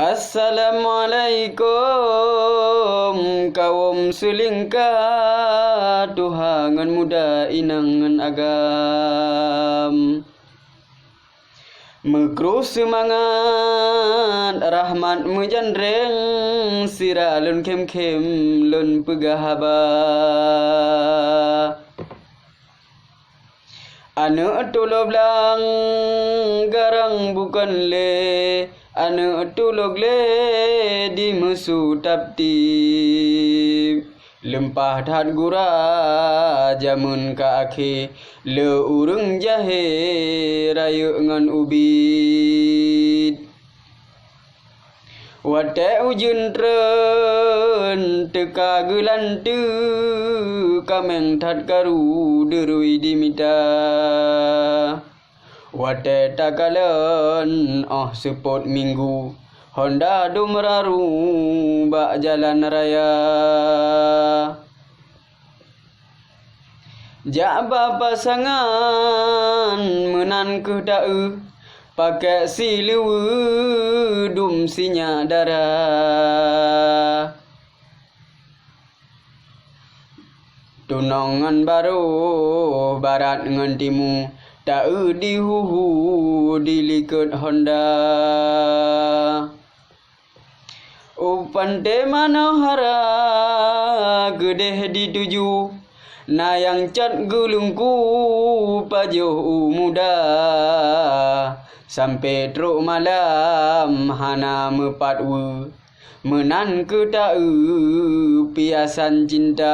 Assalamualaikum kaum sulingka tuhangan muda inangan agam Mekruh semangat rahmat menjandreng sira lun kem-kem lun pegahaba Anak tulog lang garang bukan le Anak tulog le di mesu taptip Lempah that gura jamun ka akhi le urung jahe rayu ngan ubid Wate ujun tren teka gelantu kameng that karu derui dimita Wate takalan sepot minggu Honda dumraru bak jalan raya Jaba pasangan menan ke da'u Pakai silu dum sinya darah Tunongan baru barat ngan timu Ta'u di huhu dilikut Honda Upante manohara gedeh dituju Nayang cat gulungku pajuh muda Sampai truk malam hana mepatwu Menan ke ta'u piasan cinta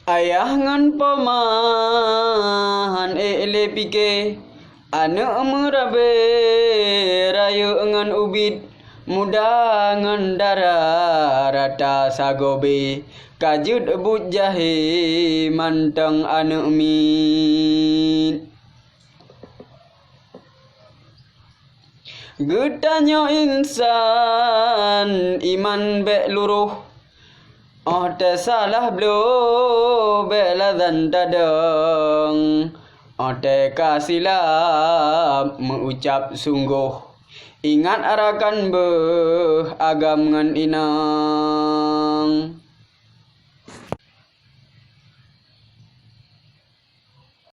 Ayah ngan paman ele pike Anak merabe rayu ngan ubid Muda ngan darah rata sagobe Kajut but jahe mantang anak min Getanyo insan iman bek luruh te salah blo bela dan dadang te kasilap mengucap sungguh Ingat arakan agam ngan inang